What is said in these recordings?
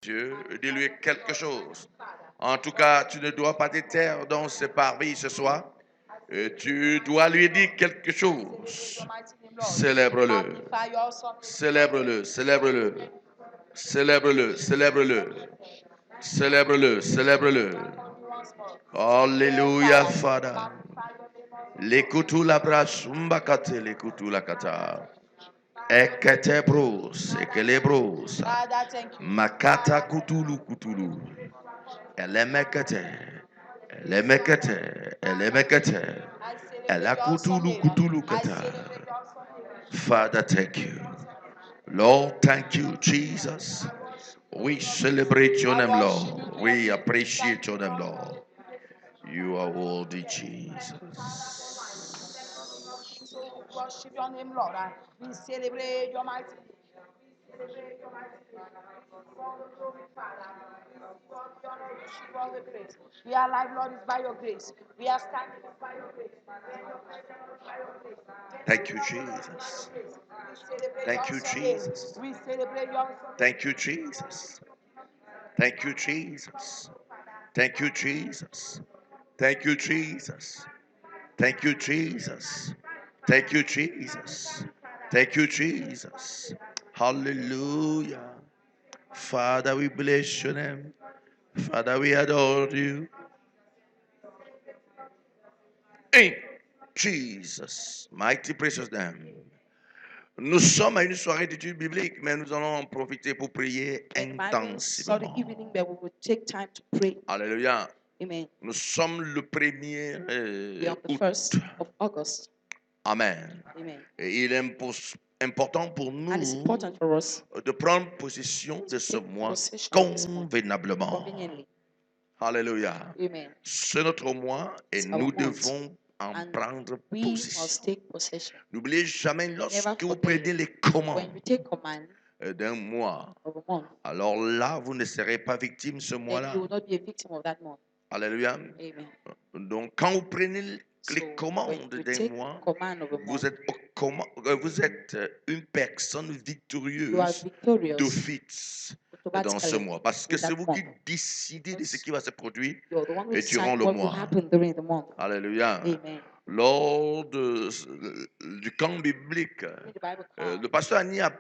Dieu, dis-lui quelque chose. En tout cas, tu ne dois pas te taire dans ce parvis ce soir. Tu dois lui dire quelque chose. Célèbre-le. Célèbre-le, célèbre-le. Célèbre-le, célèbre-le. Célèbre-le, célèbre-le. Alléluia, Father. L'écoutou la brasse, umbakate, l'écoutou la kata. Ekete bros, ekele bros. Makata kutulu kutulu. Elemekete, elemekete, elemekete. Elakutulu kutulu kata. Father, thank you. Lord, thank you, Jesus. We celebrate your name, Lord. We appreciate your name, Lord. You are worthy, Jesus. Worship your name, Lord. We celebrate your mighty name. We celebrate your mighty name. We give all the glory, Father. We give all the honor. We give all the praise. We are alive, Lord, is by your grace. We are standing is by your grace. We are in your presence is by your grace. Thank you, Jesus. Thank you, Jesus. We celebrate your Thank you, Jesus. Thank you, Jesus. Thank you, Jesus. Thank you, Jesus. Thank you, Jesus. Thank you, Jesus. Thank you, Jesus. Hallelujah. Father, we bless your name. Father, we adore you. In Jesus' mighty precious name. Nous sommes à une soirée d'études bibliques, mais nous allons en profiter pour prier intensivement. Alléluia. Amen. Nous sommes le 1er We are the août. 1st of August. Amen. Amen. Et il est important pour nous And it's important for us de prendre possession de ce mois possession of this month convenablement. conveniently. Alléluia. Amen. C'est notre mois et It's our nous month. devons en And prendre we possession. must take possession. N'oubliez jamais, lorsque Never vous forget, prenez les commandes when you take command d'un mois, of a month, alors là, vous ne serez pas victime ce then mois-là. you will not be a victim of that month. Alléluia. Amen. Donc, quand vous prenez les So when commandes you d'un take mois, command of a vous month, êtes une personne you are victorieuse victorious d'office dans ce automatically mois. Parce que in c'est that vous qui month. décidez de ce qui va se produire You're the one who durant decide le what will mois. happen during the month. Alléluia. Amen. Lors du camp biblique, During the Bible le class, pasteur Annie a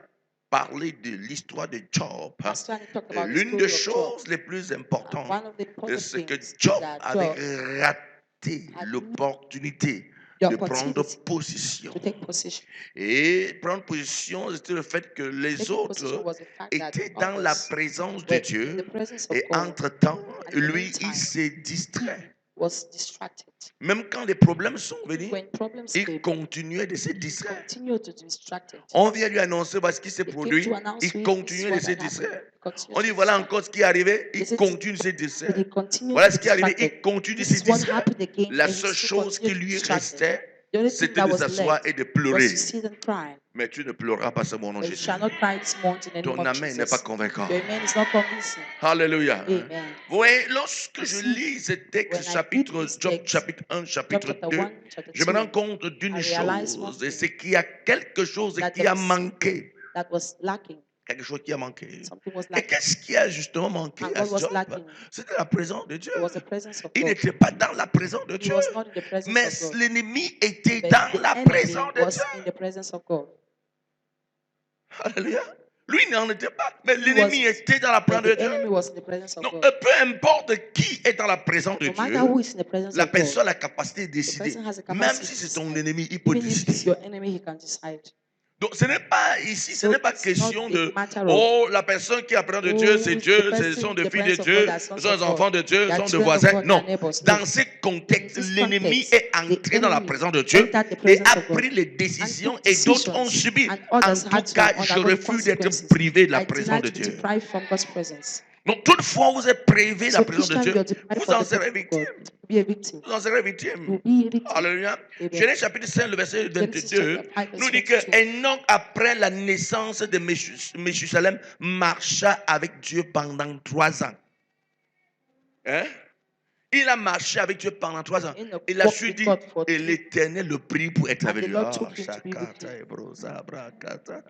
parlé de l'histoire de Job. Pastor Annie talked about the L'une des story of Job. choses les plus And importantes, one of the important c'est que things Job is that avait Job raté had l'opportunité the de prendre opportunity position. to take possession. Et prendre position, c'était le fait que les Taking possession autres was the fact that étaient dans la others présence de were in Dieu the presence of et God. entre-temps, And in the lui, il meantime, s'est distrait. was distracted. Même quand les problèmes sont venus, When problems il came, continuait de se he distraire. continued to be distracted. On vient lui annoncer voilà ce qui s'est They came produit, to announce il to him this is continuait de what se had distraire. happened. He continued On to dit be voilà distracted. encore ce qui est arrivé, They il said, continue de se but distraire. he continued Voilà to ce be qui est arrivé, distracted. il continue de This se is what distraire. happened again, La and he seule still chose qui continued to be lui distracted. restait, The only thing c'était that de was s'asseoir left et de was pleurer. to sit and cry. Mais tu ne pleureras pas ce mon nom But you Jésus. shall not cry this month in the name Ton of amen n'est pas Jesus. convaincant. Your amen is not convincing. Alléluia. Amen. Vous voyez, lorsque You je see, lis ce texte, when I read chapitre this Job, text, chapitre 1, Job chapitre chapter 2, 1, chapter je me rends 2, compte I d'une realize one chose, c'est thing, qu'il y a quelque chose that qui there a was manqué. that was lacking. Quelque chose qui a manqué. Something was Et lacking. qu'est-ce qui a justement manqué And à what was Job? lacking? C'était la présence de Dieu. It was the presence of Il God. n'était pas dans la présence de He Dieu. was not in the presence Mais of God. l'ennemi était But dans the la enemy présence de was Dieu. in the presence of God. Alléluia. Lui n'en était pas, mais He l'ennemi wasn't. était dans la présence But de the Dieu. enemy was in the presence of Donc, God. peu importe qui est dans la présence de No matter Dieu, who is in the presence la of God, personne a la capacité de the décider. person has the Même capacity si to c'est ton decide. ennemi, il peut Even if it's décider. your enemy, he can decide. Donc, ce n'est pas ici, ce So n'est pas it's not question a de matter of, oh, la personne qui apprend de Dieu, c'est the Dieu, ce person sont in des the filles de presence of God Dieu, are ce sons sont of des God. enfants de Dieu, They ce are sont des children of voisins. God, they are Non. neighbors. Dans No. ce In contexte, this l'ennemi context, est the entré dans la enemy présence de Dieu entered the et presence a of God pris les and décisions took et d'autres ont decisions, subi. and En others tout had to cas, je undergo the refuse d'être consequences. privé de la I présence deny de to be Dieu. deprived from God's presence. Donc, toutefois, vous êtes privé de la So présence each de time Dieu, you are deprived vous from en the serez presence of God, victime. be a victim. Vous en serez victime. You will be a victim. Alléluia. Amen. Genèse chapitre 5, le verset Genesis 22, chapter 5, verse nous dit que 22. Enoch, après la naissance de Méchusalem, marcha avec Dieu pendant 3 ans. Hein? Il a marché avec Dieu pendant 3 ans. Enoch Il a walked su with dire, God for et 3 l'Éternel le prie pour être and avec the lui. Lord Ah, took him to be with shakata, him. ebrosa, brakata.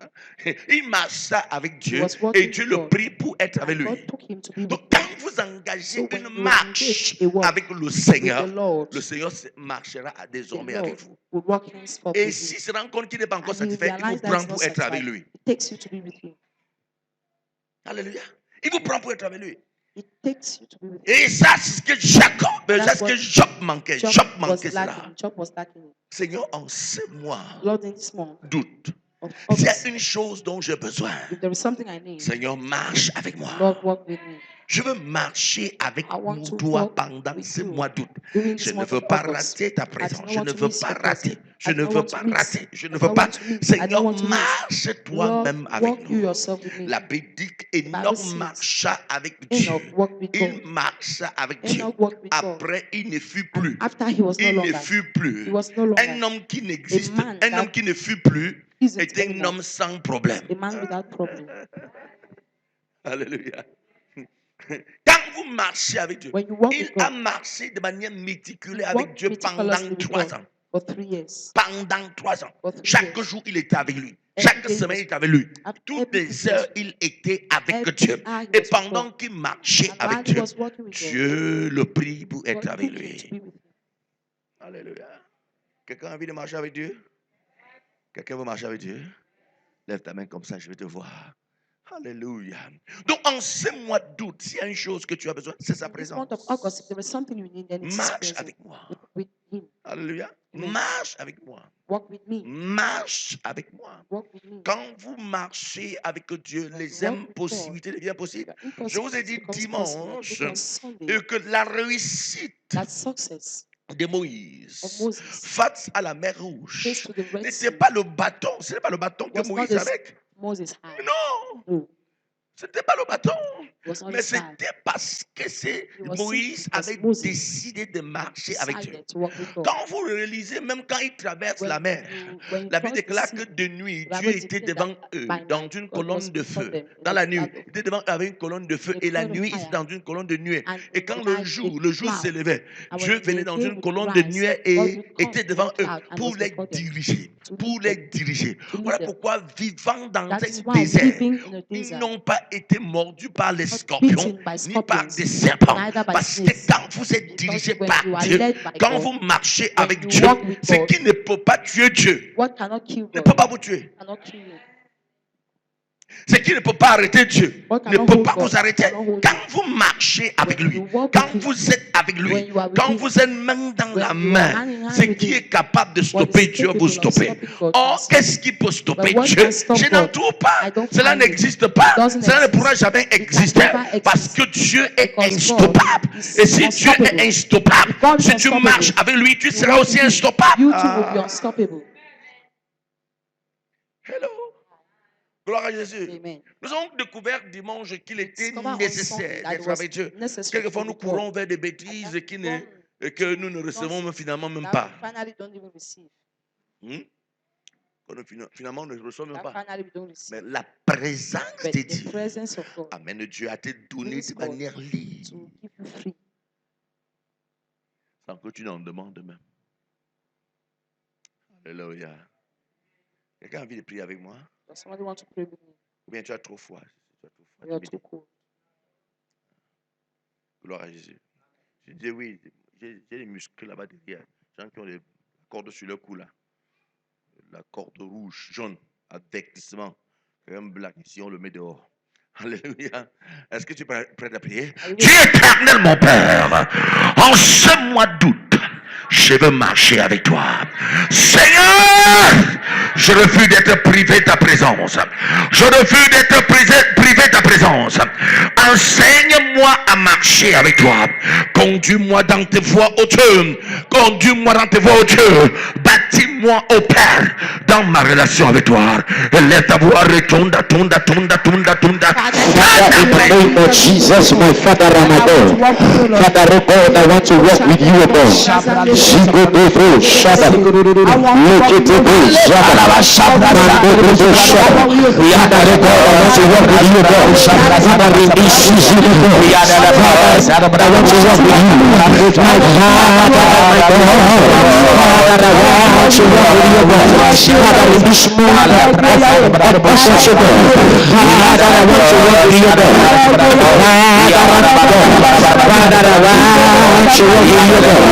Il marcha avec He Dieu was et walking Dieu with le God, prie pour être avec and God lui. took him to be with Donc, God. quand vous engagez So when une you marche engage a walk avec le with the Seigneur, Lord, le Seigneur marchera the désormais avec Lord vous. will walk henceforth Et with s'il you. se rend compte qu'il n'est pas encore And he will satisfait, il vous realize that prend he's not pour être avec satisfied. lui. It takes you to be with him. Alléluia. Il vous prend pour être avec lui. It takes you to be with him. Et ça, c'est ce que Jacob, That's c'est ce que what Job manquait. Job Job was manquait cela. lacking. Job was lacking it. Seigneur, en ce mois Lord, in this month d'août, of s'il y a August, une chose dont j'ai besoin, if there is something I need, Seigneur, marche avec moi. Lord, walk with me. Je veux marcher avec I want to toi walk pendant with ce you mois d'août. during Je this ne month veux of pas August. rater ta I do présence. not Je want ne to veux miss pas your presence. rater. Je I ne do not veux want pas to miss. rater. Je I ne do veux not pas. want to miss. I don't Seigneur, want to miss. marche toi-même Lord, avec walk you nous. yourself with me. La Bible dit The Bible qu'Enoch says, marcha avec Enoch Dieu. walked with Il God. marcha avec Dieu. Enoch walked with God. Après, il ne fut And plus. after he was no Il ne longer, fut he plus. was no Un longer. homme qui n'existe, man un that homme qui ne fut plus, isn't était un anymore. homme sans problème. A man without problem. Alléluia. Quand vous marchez avec Dieu, When you walk il with a God, marché de manière méticuleuse he avec walked Dieu pendant meticulously with 3 God ans. for 3 years. Pendant 3 ans. For 3 Chaque years. jour, il était avec lui. Every Chaque day he semaine, was- il était avec lui. Toutes every les day he heures, was- il était avec every Dieu. hour he Et was with pendant God. qu'il marchait And avec while he Dieu, was walking with God, Dieu le prie pour être God avec took him lui. to be with him. Alléluia. Quelqu'un a envie de marcher avec Dieu? Quelqu'un veut marcher avec Dieu? Lève ta main comme ça, je vais te voir. Alléluia. Donc, en ce mois d'août, s'il y a une chose que tu as besoin, c'est sa In this présence. month of August, if there is something you need, then it's his Marche presence avec moi. with him. Alléluia. Amen. Marche avec moi. Walk with me. Marche avec moi. Walk with me. Quand vous marchez avec Dieu, When les you walk with impossibilités deviennent possibles. The Je vous ai dit impossibility becomes possible. dimanche Because Sunday, et que la réussite that success de of Moïse Moses face à la mer face Rouge to the Red n'était Sea pas le bâton, ce n'est pas le bâton que was not Moïse the avait. Moses had. Non, No, ce n'était pas le bâton. it was not Mais his side. c'était parce que was Moïse simply because avait Moses décidé de marcher avec Dieu. Decided to walk with God. Quand vous réalisez, même quand ils traversent la mer, when you la Bible cross the déclare sea, que de nuit, the Dieu Bible était declared devant that eux by dans night, une God colonne was de before feu. them in Dans a la nuit, cloud il était devant eux avec une colonne de feu in a et la cloud of nuit, il fire. était dans une colonne de nuée. And Et in quand the le night, jour a cloud. s'élevait, And Dieu when venait the dans day une would colonne de rise, nuée God et would come était in a devant eux cloud and pour was les before them diriger. to Pour lead les them, diriger. to lead Voilà them. pourquoi, vivant dans That's un why désert, living in a ils desert, n'ont pas été mordus par les not scorpions, beaten by ni par scorpions, des serpents. neither by Parce que snakes. quand vous êtes Because dirigé when par you are Dieu, led by quand God, vous marchez when avec you Dieu, walk with ce God, qui ne peut pas tuer Dieu what cannot kill ne God peut pas vous tuer. cannot kill you. Ce qui ne peut pas arrêter Dieu What ne cannot peut hold pas God vous arrêter. cannot hold Quand you. vous marchez avec When lui, you walk quand with him, vous êtes avec lui, when you are with quand him, vous êtes main dans when la you are main, hand in hand ce with qui him, est capable de what stopper is Dieu capable vous of stoppez. stopping God Or, can qu'est-ce stop. qui peut stopper But what Dieu? can stop Je n'en God? trouve pas. I don't Cela find it. n'existe pas. Doesn't Cela ne exist. pourra jamais It can exister. never exist. Parce que Dieu est Because instoppable. God is Et si Dieu unstoppable. est instoppable, If God is si tu unstoppable, marches avec lui, tu you seras walk aussi with him, instoppable. you too will be unstoppable. Hello. Gloire à Jésus. Amen. Nous avons découvert dimanche qu'il était Discover on nécessaire Sunday that d'être it was avec Dieu. necessary Quelquefois, to nous be with courons God. vers des And bêtises that's qui wrong. que nous ne recevons même finalement même That pas. finally don't even receive. Que nous, finalement, ne recevons même That pas. finally we don't receive. Mais la présence But de the Dieu, presence of God Amen, Dieu a été donné means de God manière libre, to give you free. sans que tu n'en demandes même. Alléluia. Quelqu'un a envie de prier avec moi? Does somebody want to pray with me? Ou bien tu as trop froid? Tu as trop froid, You are timide. too cold. Gloire à Jésus. Je dis oui, j'ai des muscles là-bas derrière. Gens qui ont des cordes sur le cou là. La corde rouge, jaune, avertissement. Un black ici, on le met dehors. Alléluia. Est-ce que tu es prêt à prier? Dieu éternel, mon Père, en ce mois d'août, je veux marcher avec toi. Seigneur, je refuse d'être privé de ta présence. Je refuse d'être privé de ta présence. Enseigne-moi à marcher avec toi. Conduis-moi dans tes voies hauteuses. Conduis-moi dans tes voies hauteuses. Bâtis-moi, ô Père, dans ma relation avec toi. Lève ta voix, retonda, tonda, tonda, tonda, tonda. Father, in the name of Jesus, my Father Ramadan. Father, oh God, I want to walk with you, O God. Zigo Dodo Shaba. Leketebo Shaba. Mando Dodo Shaba. Father, oh God, I want to walk with you, O God. Father, release season, O God. Father, I want to walk with you. My Father, my God. Father, I want to walk with you, O God. Father, release more of presence, O God. Father, I want to walk with you, O God. Father, I want to walk with you, O God.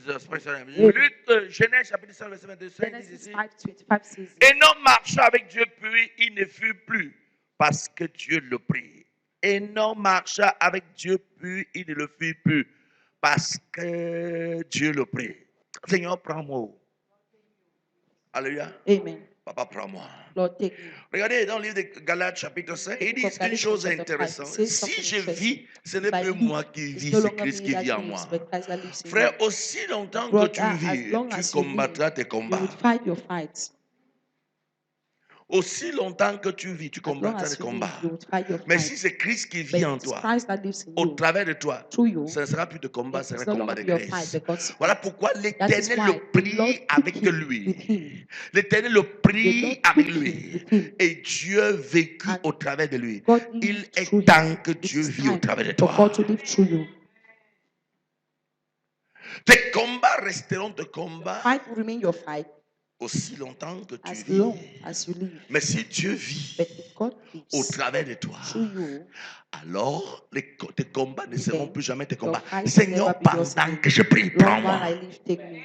Jesus, praise the Lord. Lutte, Genèse chapitre 1, verset 22, il dit ici, Enoch marcha avec Dieu, puis il ne fut plus, parce que Dieu le prit. Enoch marcha avec Dieu, puis il ne le fut plus, parce que Dieu le prit. Seigneur, prends-moi. Alléluia. Amen. Papa, prends-moi. Lord, take me. Regardez dans le livre de Galates chapitre 5, il dit une chose intéressante. Si je vis, ce n'est plus moi qui vis, c'est Christ qui vit en moi. Frère, aussi longtemps que tu vis, tu combattras tes combats. Aussi longtemps que tu vis, tu combattras tes combats. Mais si c'est Christ qui vit en toi, au travers de toi, ce ne sera plus de combat, ce sera un combat de Christ. Voilà pourquoi l'Éternel le prie avec lui. L'Éternel le prie avec lui. Et Dieu vécut au travers de lui. Il est temps que Dieu vit au travers de toi. Tes combats resteront tes combats. aussi longtemps que tu as vis. long as you live. Mais si Dieu vit But if God au lives travers de toi, through you, alors tes combats ne seront then plus jamais tes your combats. fight will Seigneur, never be yours pendant again. que je prie, Lord, prends-moi while I live, take me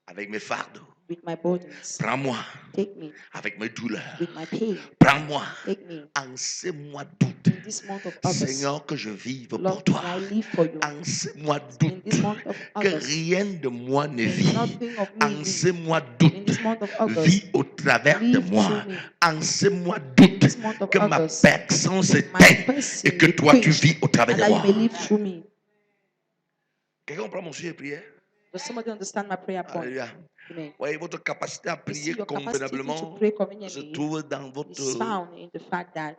avec mes fardeaux. with my burdens. Prends-moi Take me avec mes douleurs. with my pain. Prends-moi Take me en ces mois d'août. in this month of August. Seigneur, que je vive pour Lord, toi. may I live for you. En ces mois In d'août, this month of que August, rien de moi ne may vit. nothing of me En ces live. mois In d'août, this month of August, vis au travers de live moi. through me. En ces mois In d'août, this month of que ma August, personne my s'éteigne person et que be toi tu quenched, vis au travers and de that you moi. may live through me. Quelqu'un comprend mon sujet de prière? Does somebody understand my prayer point? Alléluia. Amen. Voyez, votre capacité à You prier see, your capacity to convenablement pray se conveniently trouve dans is votre found in the fact that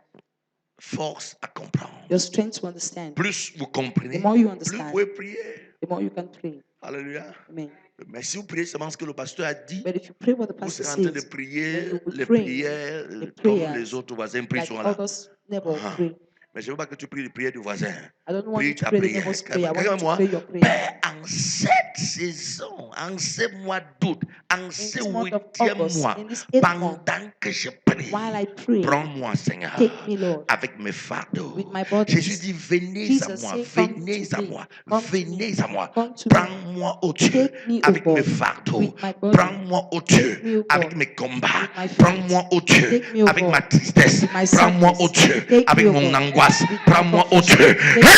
force à comprendre. your strength to understand. Plus vous comprenez, The more you plus vous understand, pouvez prier. the more you can pray. Alléluia. Amen. Mais si vous priez seulement ce que le pasteur a dit, But if you pray what the vous pastor serez en train de says, prier then you'll be les praying prières the comme prayers les autres voisins prient like souvent là. others never Ah. pray. Mais je ne veux pas que tu pries les prières du voisin. I don't want you Prie to ta pray the prière. neighbor's prayer. I want you to Regarde-moi, pray your prayer. Père, en cette saison, en ce mois d'août, en ce this month of 8e August, mois, in this 8th month, pendant que je prie, while I pray, prends-moi, Seigneur, take me, Lord, avec mes fardeaux. with my burdens. Jésus dit, venez Jesus à moi, say, come venez to à me, moi, come to venez me, à moi. come to me. Prends-moi au Dieu Take me, O avec God, mes fardeaux. with my burden. Prends-moi au Dieu Take me, O avec God, mes combats. with my fight. Prends-moi au Dieu Take me, O avec God, ma tristesse. with my Prends-moi au sadness. Dieu Take avec me, O mon God, angoisse. with my Prends-moi au confusion. Dieu. Take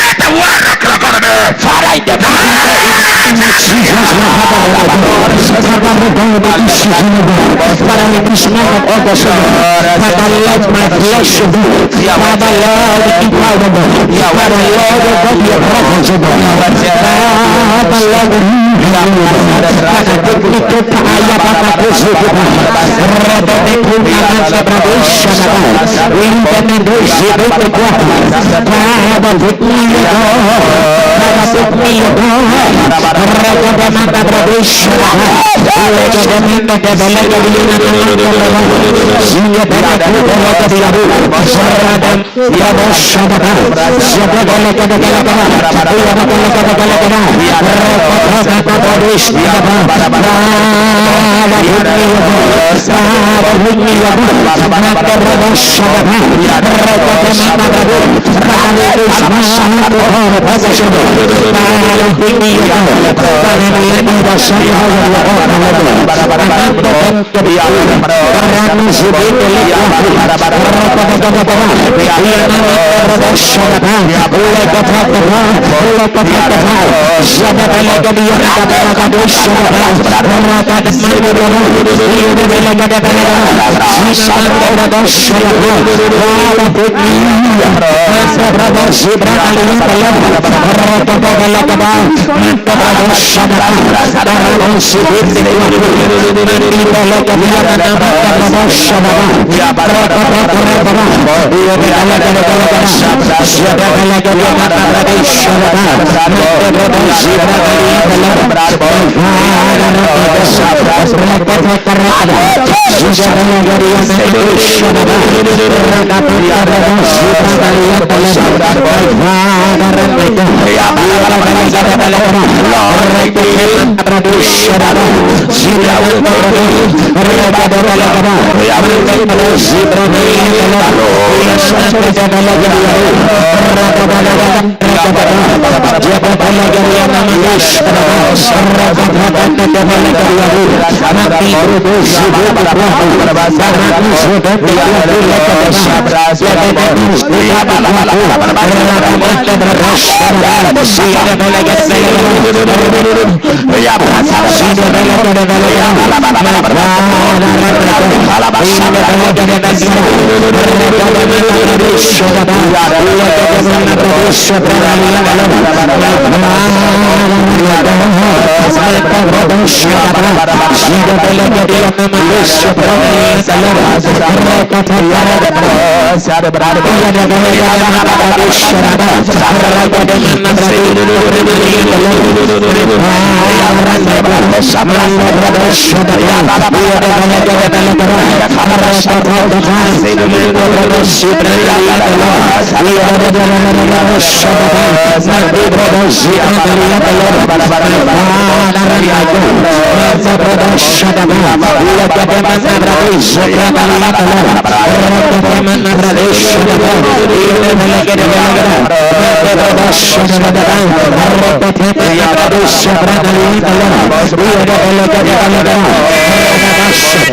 Father, in this month of August, Father, let my flesh be, Father, Lord, empowerable. Father, Lord, God, your presence, Father, Lord, Father, take me to Aya Bakakosu, Father, take me to Aya Bakakosu, in the Mendoza, Father, take me, Father, take me,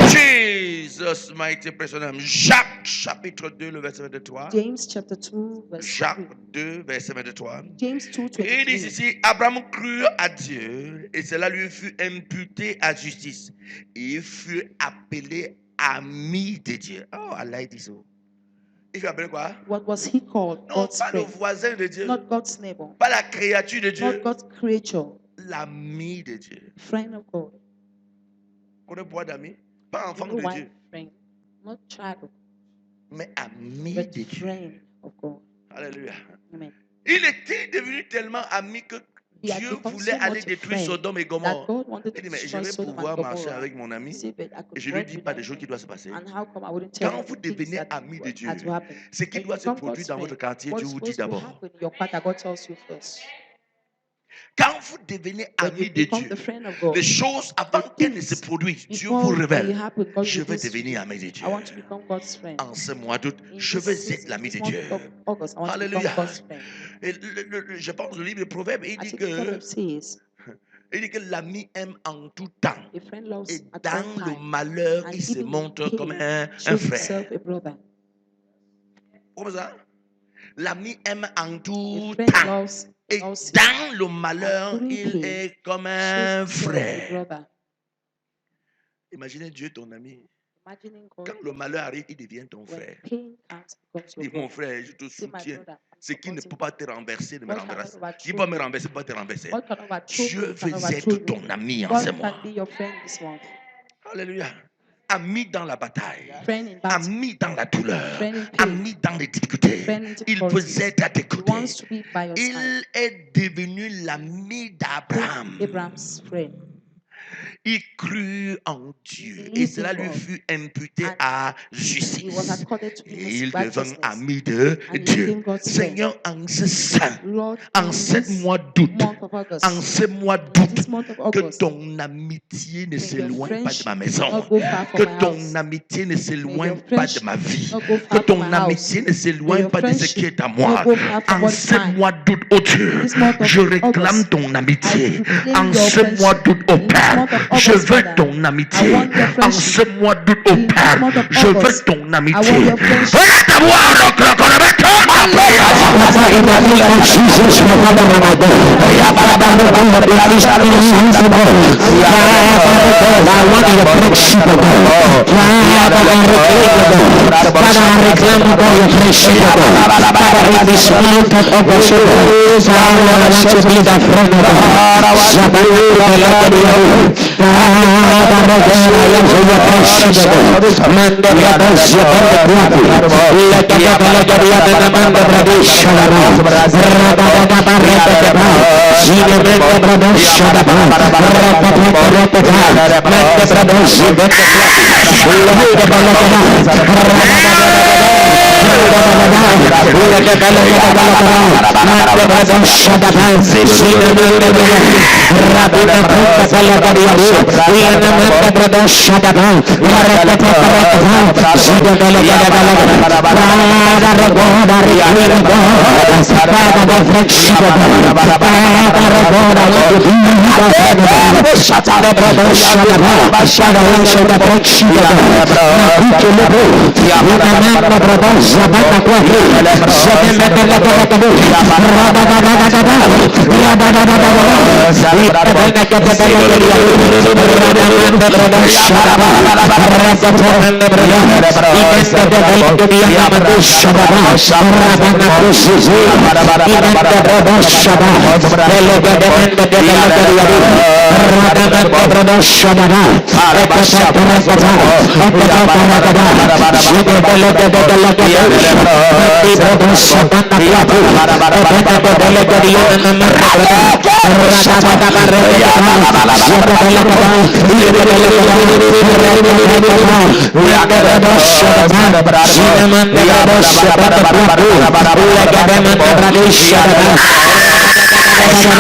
Jesus mighty précieux. Jacques chapitre 2 le verset 23. James chapter 2 verse 3. Jacques 2 verset 23. James 2 Et il dit 23. ici, Abraham crut à Dieu et cela lui fut imputé à justice. Et il fut appelé ami de Dieu. Oh, I like this. Il fut appelé quoi? What was he called? Non, God's pas le friend. voisin de Dieu, Not God's neighbor. pas la créature de Dieu, Not God's creature. l'ami de Dieu. Friend of God. On est pour d'amis, pas You enfant know de why Dieu, friend? Not child of God, mais ami but de Dieu. friend of God. Alléluia. Amen. Il était devenu tellement ami que He had Dieu become voulait so aller much a détruire friend Sodome et that Gomorre. God wanted Il to dit, mais je destroy vais Sodom and pouvoir marcher Gomorrah. avec mon He ami said, but I et could je ne lui work dis with pas des them. choses qui doivent se passer. And how come I wouldn't tell Quand them vous the things devenez that ami de Dieu, had to happen? ce qui When doit you se become produire God's dans votre friend, quartier, Dieu what's vous dit supposed to d'abord. happen in your part that God tells you first? Quand vous devenez When ami you de become Dieu, the friend of God, les choses avant the qu'elles ne se things produisent, Dieu before vous they révèle. happen, God Je veux reveals to devenir you. ami de Dieu. I want to become God's friend. En ce mois d'août, In je this veux season, être l'ami de this month Dieu. of August, I want to Alléluia. become God's friend. Et je pense au livre de Proverbes, il I dit think the que, Proverbs says, l'ami aime en tout temps. a friend loves Et at all dans le times, malheur, and il se even in montre comme pain, un shows frère. himself a brother. Comme ça? L'ami aime en A tout friend temps. loves Et in all seasons, dans le malheur, and through il pain, est comme shows un himself a frère. brother. Imaginez Dieu ton ami. Imagining God, Quand le malheur arrive, il devient ton when frère. pain comes, becomes Il your dit, mon brother. frère, je te Say, my soutiens. brother, I'm Ce qui ne peut supporting pas te renverser ne me God cannot renverse. overthrow Qui peut me you. renverser, peut pas te renverser. God can overthrow Je you, can veux overthrow être ton you. ami en ce God mois. can be your friend this month. Alléluia. Ami dans la bataille. Friend in battle. Ami dans la douleur. Friend in pain. Ami dans les difficultés. Friend in Il vous difficulties. aide à He t'écouter. wants to be by your side. Il est devenu l'ami d'Abraham. Abraham's friend. Il crut en Dieu et believed cela in lui God. fut imputé And à He was justice. accorded to him Et as il devint righteousness. ami de And he Dieu. became God's friend. Seigneur, en ce saint, Lord, en in ce this mois d'août, month of August, en ce mois in d'août, this month of que August, ton amitié ne may your s'éloigne pas de friendship ma maison, not go far from que my ton house. amitié ne May s'éloigne your pas de friendship ma vie, not go que far from ton my house. amitié ne May s'éloigne your pas de ce friendship qui est à moi. not go far from En what is ce mine. mois d'août, oh Dieu, This month of je réclame August, ton amitié. I proclaim En your ce friendship. mois d'août, oh In this Père, month of je August, veux Father, ton I amitié. want your En friendship. ce mois d'août, oh In this Père, month of je veux August, ton I want amitié. your friendship. In the name of Jesus, my Father, my God. I want your friendship, O God. Father, I reclaim your friendship, O God. Father, in this month of August,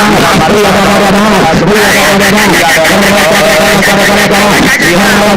Father, I want to be the friend of God. Father,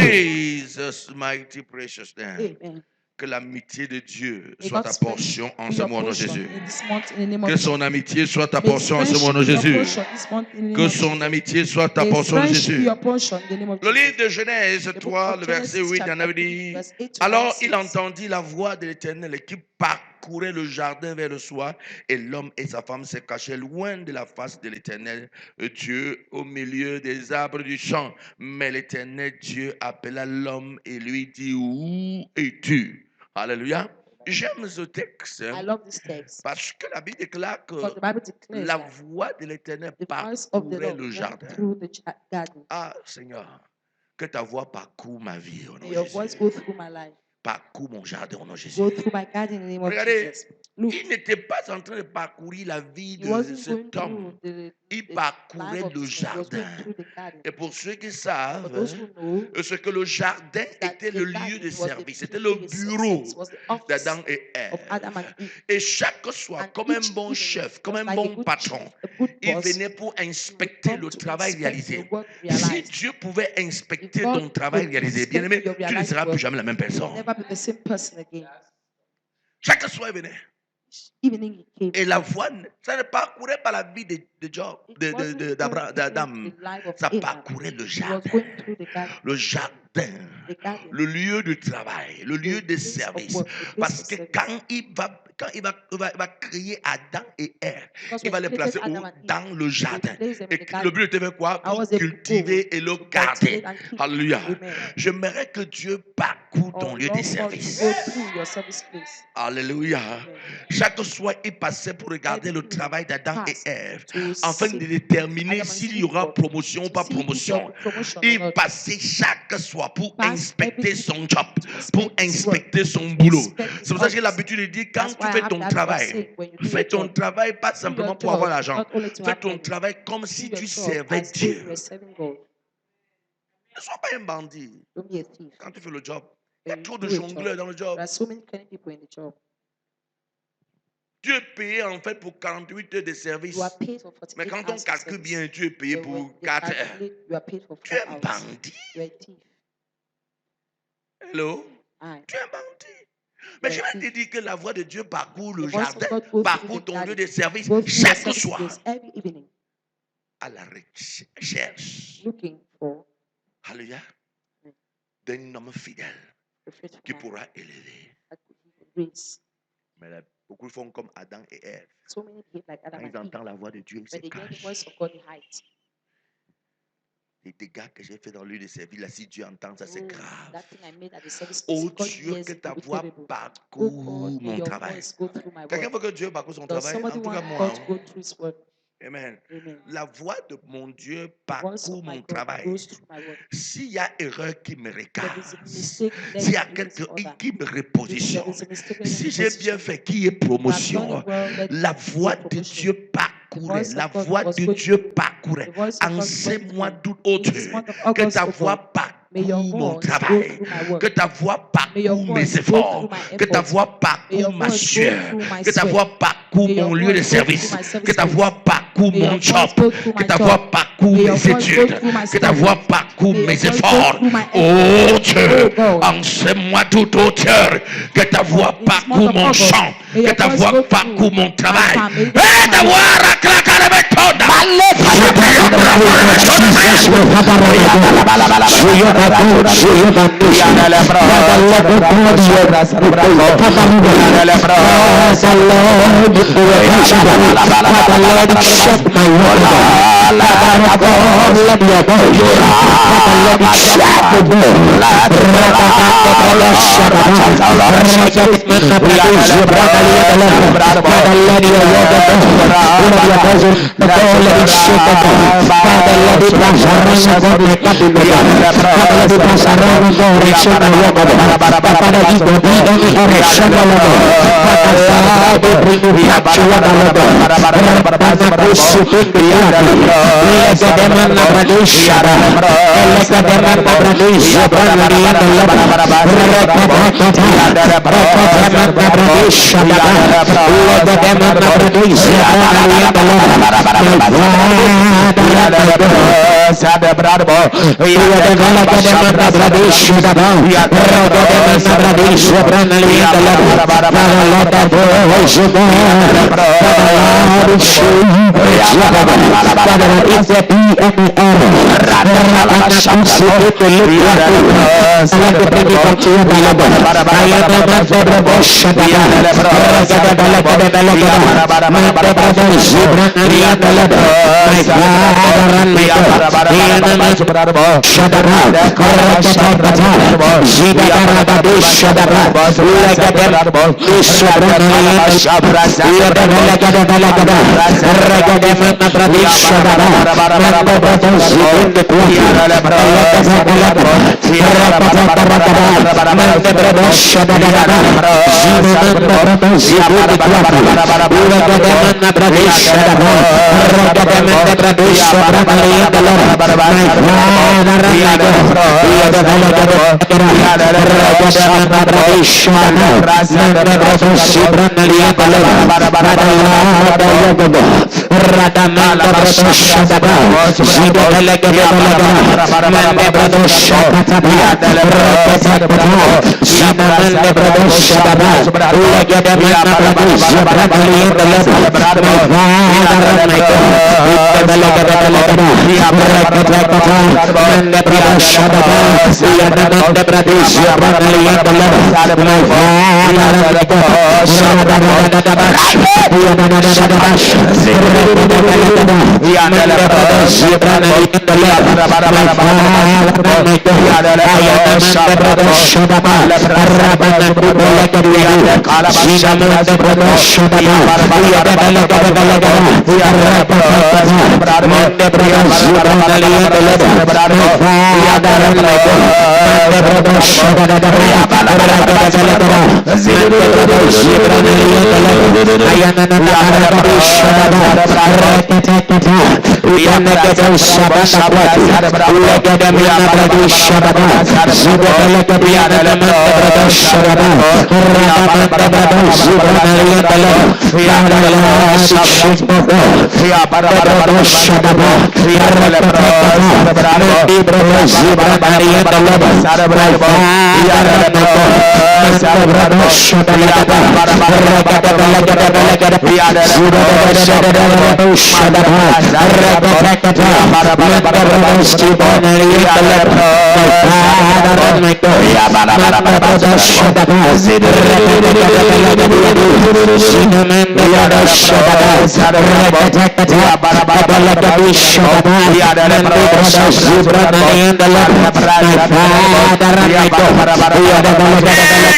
Jesus, mighty precious name. Amen. Que l'amitié de Dieu May soit ta God's friendship portion en be ce your mois de portion Jésus. in this month in the name of Que son Jesus. amitié soit ta May His portion en ce mois friendship de be your Jésus. portion this month in the name Que of son Jesus. amitié soit ta May His portion en friendship be Jésus. your portion in the name of Le livre Jesus. de Genèse The book 3, of le verset Genesis 8 en chapter avait 3, dit: verse 8 to alors 9 il says, entendit la voix de l'Éternel qui parcourait le jardin vers le soir, et l'homme et sa femme se cachaient loin de la face de l'Éternel Dieu au milieu des arbres du champ. Mais l'Éternel Dieu appela l'homme et lui dit: où es-tu? Alléluia. J'aime ce texte I love this text parce que la Bible déclare because que the Bible declares la that voix de l'Éternel the voice of the parcourait Lord le went jardin. through the garden. Ah Seigneur, que ta voix parcourt ma vie au nom May de your Jésus. voice go through my life, Parcours mon jardin au nom de Jésus. go through my garden in the name of Regardez, Jesus. Look, il n'était pas en train de parcourir la vie he de wasn't going cet homme. through the Il life parcourait of le this man. He was going jardin. through the garden. Et pour ceux qui For savent, those who know, ce que le jardin that était the le lieu garden de was the service, c'était le place of bureau service, was the office d'Adam et of Adam Ève. and Eve. Et chaque soir, And comme un each bon evening, chef, comme just un like a bon good patron, chief, a good il boss, venait pour he would inspecter come le to travail inspect réalisé. the work Si realized. Dieu pouvait If inspecter God ton travail could réalisé, bien aimé, inspect your tu ne realized seras plus work, jamais la même you will personne. never be the same person again. Chaque soir, il venait. Evening he came. Et la voix, ça ne parcourait pas la vie de Job, It wasn't going d'Adam. through the life of Ça Adam. parcourait le He was jardin. going through the garden. Le jardin, The garden. le lieu de travail, le lieu The de place of service. work, the place Parce of que service. quand il va créer Adam et Ève, Because il when va he les created placer où? Adam and Eve, Dans le he jardin. placed them in Et the le garden. but était de quoi? How Pour was the cultiver goal? et le To garder. cultivate and keep. Alléluia. Amen. J'aimerais que Dieu parcourt ton Oh lieu de Lord God, service. you go through your service place. Alléluia. Chaque soir, il passait pour regarder le travail d'Adam et Ève, afin de déterminer s'il y aura promotion ou pas promotion. Il passait chaque soir pour inspecter son job, pour inspecter son boulot. C'est pour ça que j'ai l'habitude de dire, quand tu fais ton travail, fais ton travail pas simplement pour avoir l'argent. Fais ton travail comme si tu servais Dieu. Ne sois pas un bandit Don't be a thief. quand tu fais le job. Il y a When trop you de do a jongleurs job. dans le There job. are so many cunning people in the job. Tu es payé en fait pour 48 heures de service. You are paid for Mais 48 quand on hours of calcule service. bien, tu es payé But when pour they 4 heures. calculate, you are paid for Tu es 4 un hours. bandit. You are a thief. Hello? Aye. Tu es un bandit. Mais je vais te dire que la voix de Dieu parcourt le The voice of jardin, God goes parcourt through the ton lieu garden, de service goes through your chaque service soir place every evening, à la recherche. looking for Alléluia. D'un homme fidèle the faithful qui man pourra élever. that could raise. Mais là, beaucoup font comme Adam et Ève. So many behave like Quand Adam ils and Eve. entendent la voix de Dieu, ils se When they hear the cachent. voice of God, they hide. Les dégâts que j'ai fait dans le lieu de service, là, si Dieu entend ça, c'est Oh, grave. that thing I made at the service, Oh if God Dieu, hears que it, ta will be voix terrible. Oh parcourt God, may mon your travail. voice go through my Quelqu'un word. veut que Dieu parcourt son Does travail? somebody En tout cas, want moi. God to go through His word? Amen. Amen. La voix de mon Dieu The voice parcourt of my mon God travail. goes through my word. S'il y a erreur qui me There is recasse, a mistake, let s'il y a it be quelque to order. qui me If repositionne, there is a mistake, let it si be j'ai bien positioned. fait qu'il y ait If I've done promotion, it well, let la it voix be de promotion. Dieu The parcourait, voice la of God voix was de going Dieu through. parcourait. The voice En of God ce went mois through. d'août, In this month of que August, ta oh voix God, may your parcourt mon voice go travail, through my work. que ta voix May your parcourt mes voice go efforts, through my que ta efforts. voix May your parcourt ma voice go sueur, through my que ta sweat. voix parcourt May your mon lieu de voice go through service, my que service ta place. voix parcourt May your mon voice job, go through que my ta job. voix parcourt May your mes voice go études, through my que ta studies. voix parcourt May your mes voice go efforts. through my Oh efforts. Dieu, Oh God. en ce mois d'août, oh Dieu, que ta voix In this month parcourt of mon August, champ, may que your ta voice voix go parcourt through mon my travail. farm. May it go Et through ta my voix work. raclaquer le béton.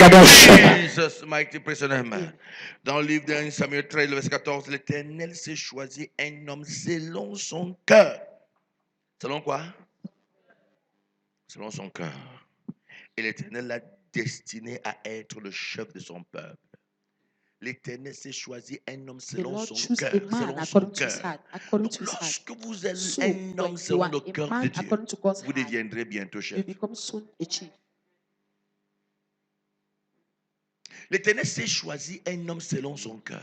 Jesus, mighty precious name. Dans le livre de Samuel 13, le verset 14, l'Éternel s'est choisi un homme selon son cœur. Selon quoi? Selon son cœur. Et l'Éternel l'a destiné à être le chef de son peuple. L'Éternel s'est choisi un homme The selon Lord son choose cœur. a man Selon son according to his cœur. heart, according Donc, to his heart. lorsque vous êtes So, un when homme you selon are le a cœur de man Dieu, according to God's vous heart, deviendrez bientôt you chef. become soon a chief. L'Éternel s'est choisi un homme selon son cœur.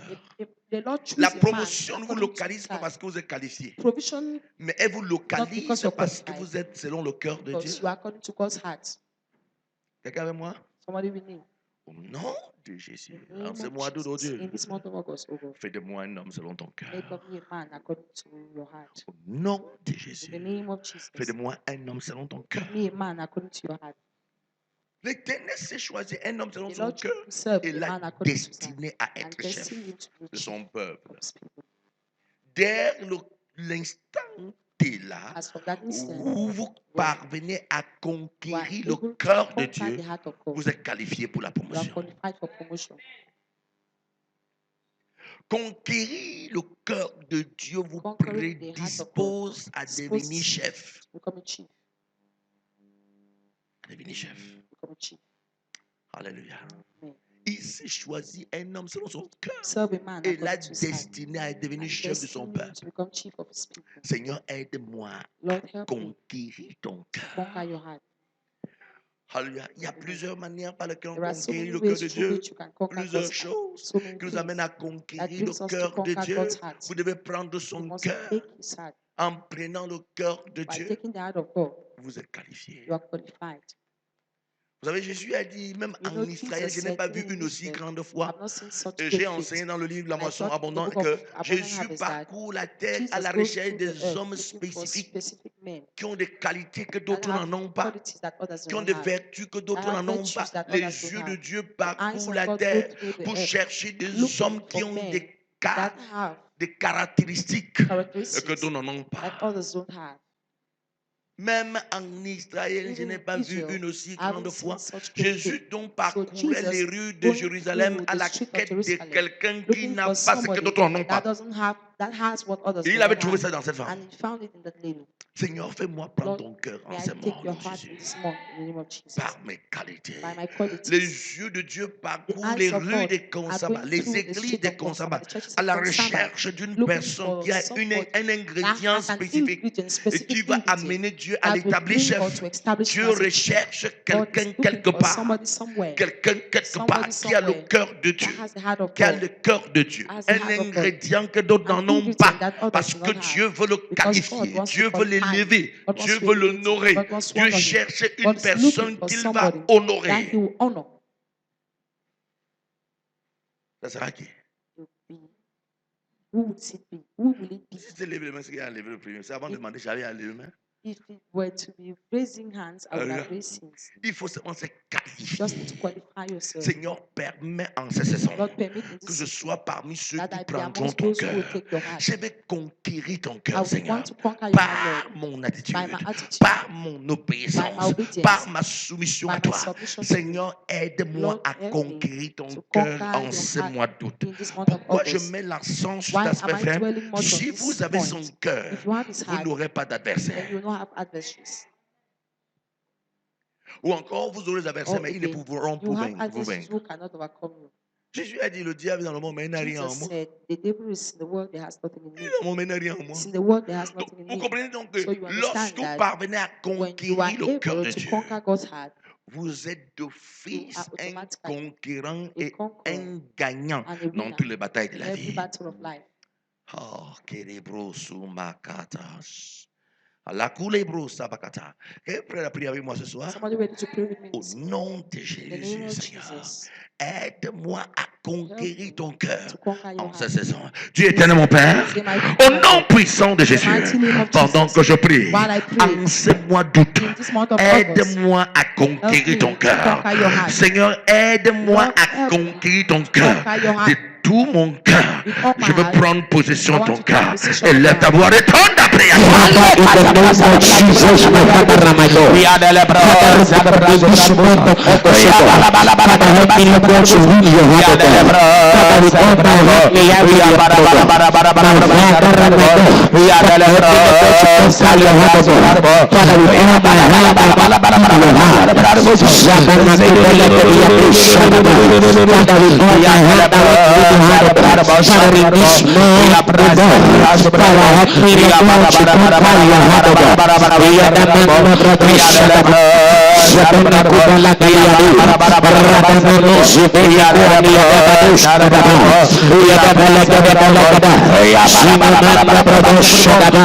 The Lord choose La a man promotion ne vous according to localise his pas heart. parce que vous êtes qualifié, Provision mais elle vous because localise you're parce que qualified, vous êtes selon le cœur de Dieu. because you are according to God's heart. Quelqu'un avec moi? Somebody we need. Au nom de Jésus. In the name En ce of mois d'août, oh Jesus, Dieu, in this month of August, oh God, fais de moi un homme selon ton cœur. make of me a man according to your heart. Au nom de In Jésus, the name of Jesus, fais de moi un homme selon ton cœur. make me a man according to your heart. L'Éternel s'est choisi un homme selon The son Lord cœur choose to serve et a l'a man according to his heart destiné à and être chef destined him to be de chief son peuple. of his people. Dès l'instant t'es là, As from that instant, où vous parvenez à you are conquérir le able to cœur de conquer Dieu, the heart of God. vous êtes qualifié pour la You are promotion. qualified for promotion. Conquérir le cœur de Dieu vous Conquering the heart of God prédispose à devenir disposes chef. to become a chief. À devenir chef. Become a chief. Alléluia. Amen. Il s'est choisi un homme selon son cœur Serve a man et l'a according to his heart destiné à devenir and chef de son destined him peuple. to become chief of his people. Seigneur, aide-moi Lord, à help me conquérir ton to cœur. conquer your heart. Alléluia. Il y a plusieurs manières par lesquelles on There are so conquérit many le cœur ways de through Dieu. which you can conquer Plusieurs God's heart. choses So many qui nous things amènent à that conquérir le brings us to cœur de conquer Dieu. God's heart. Vous devez prendre You son must cœur. take his heart. En prenant le cœur de By Dieu, taking the heart of God, vous êtes qualifié. you are qualified. Vous savez, Jésus a dit, même You en know, Israël, Jesus je n'ai said, pas vu even in une aussi Israel, grande I foi. have not seen such Et great j'ai faith. enseigné dans le livre La And I moisson taught in the abondante book que of Abundant Jésus Harvest that parcourt la terre à Jesus la goes recherche through the des earth hommes looking for spécifiques specific men qui ont des qualités que that d'autres n'en have ont pas, qualities that others qui ont don't des have, vertus que that d'autres have n'en ont pas. virtues that Les others don't yeux de have. Dieu The eyes parcourent of la God go terre through the pour earth chercher des looking hommes qui for ont men des that have caractéristiques que characteristics d'autres n'en ont that pas. others don't have. Même en Israël, je Even n'ai in pas vu Israel, une aussi I grande haven't foi. seen such great Jésus faith. donc So parcourait les Jesus rues de going Jérusalem through à the la street of quête de Jerusalem, quelqu'un qui looking n'a for pas ce que somebody d'autres n'en ont that pas. doesn't have, that has what others Et il do avait not trouvé have. ça dans cette femme. And he found it in that lady. Seigneur, fais-moi prendre Lord, ton cœur en may I ce mois, take your Lord heart Jésus. in this month in the name of Jesus. Par mes qualités. By my Les qualities. yeux de Dieu The parcourent les eyes of rues God des are Consabats, going les through the églises street des of Consabbat, Consabats, the churches à of la Consabbat, recherche d'une looking personne for qui a somebody un that ingrédient has an spécifique ingredient, et specific qui va ingredient amener Dieu à that will l'établir bring God chef. to establish him Dieu as a chief. recherche God is quelqu'un looking quelque for part, somebody somewhere, quelqu'un quelque part somebody qui a le somewhere cœur de that Dieu, has the heart of qui a God, le cœur de Dieu, has the un heart of God, ingrédient que d'autres an n'en ont ingredient pas, that others parce do que not Dieu have. veut le Because God qualifier, wants Dieu to veut qualify him. l'élever, God wants Dieu to veut elevate him. l'honorer. God wants to Dieu honor him. cherche God une is personne looking for qu'il va somebody that he honorer. will honor. Ça sera qui? It will be. Who would it be? Who will it be? Si tu lèves les mains, c'est qui a levé le premier. C'est avant de demander, j'avais à lever les mains. If it were to be raising hands, I would have Alléluia. raised hands. Il faut seulement se You just need to qualifier. qualify yourself. Seigneur, permets en cette saison Lord, permit in que this je season sois parmi ceux that qui I be prendront amongst ton those who will cœur. take your heart. Je vais conquérir ton I cœur, will Seigneur, want to conquer your heart, par Lord, mon by my attitude, attitude, par mon by my obéissance, obedience, par ma soumission by à my toi. submission to you. Seigneur, aide-moi Lord, à help me conquérir ton to cœur conquer en your ce heart mois d'août. in this month of Pourquoi je August. mets l'accent sur Why cet am aspect, I frère? dwelling much on Si this vous avez son point? cœur, If you have his vous heart, n'aurez pas then d'adversaire. you will not have adversaries. Ou encore, vous aurez des adversaires, Or mais ils ne again, pourront you pas have vous adversaries vaincre. who cannot overcome you. Jésus a dit, le diable est dans le monde, mais il n'a rien en Jesus moi. said, the devil is in the world, there has nothing in Il est me. dans le monde, mais il n'a rien en moi. It's in the world, there has Donc, nothing in vous me. comprenez donc So que you understand lorsque vous that parvenez à when you are conquérir le cœur able de to Dieu, conquer God's heart, vous êtes you d'office are un automatically conquérant a et conqueror un gagnant and a dans winner toutes les batailles de in la every vie. battle of life. Oh, Kelebro Sumakatas. La Kulebro Sabakata. Prenez la prière avec moi ce soir. Somebody ready to pray with me? Au nom de In the name Jésus, of Seigneur. Jesus. Aide-moi à conquérir ton cœur To conquer your en cette heart. saison. Dieu éternel, mon Père, Say, my au nom puissant de Jésus, mighty name of pendant Jesus, que je prie, while I pray, en ce mois d'août, in this month of August, aide-moi à help conquérir me ton to cœur. conquer your heart. Seigneur, aide-moi Lord, à help me conquérir ton to cœur. conquer your heart. De tout mon cœur, With all my je veux heart, prendre possession I de want ton to take cœur. possession Et of lève your ta heart. voix et tonne ta prière. Father, in the name of Jesus, my Father Ramadan. Father, in this month of August, O God. Father, help me, Lord God, to win your heart, O God. Father, with all my heart, may I win your program. My Father Ramadan. Father, help me, Lord God, to conquer your heart, O God. Father, with all my heart, I want to win your heart. Zabana kubele kebiyabu shababa. Father, with all my heart, I want to win your heart, O God. Father, in this month, O God. Father, help me, Lord God, to conquer your heart, O God. Yadamana brother shababa. Zabana kubala kebiyabu. Radamana zubele kuani yadababu shababa. Yadabala kedabala keda. Zimamanda brother shababa.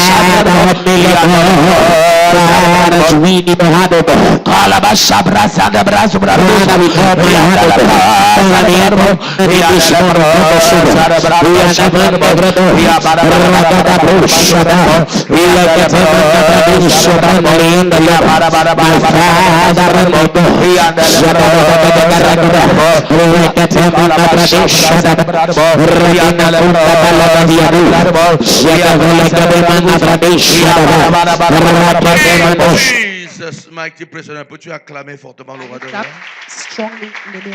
Father, help me, Lord God. Father, to win your heart, O God. Father, with all my heart, O God. Father, may I come in this morning, brother, so God. We are the man, brother. Ragada bro, shaba. We are the man, brother, shaba, Leanda, Laba. My Father, my God. Shaba, ragada. Ragada, brother, shaba. Ragada, brother, diabu. Yada, ragada, man, brother, shaba. In Jesus' mighty precious name, peux-tu acclamer fortement le roi de Clap roi? strongly in the name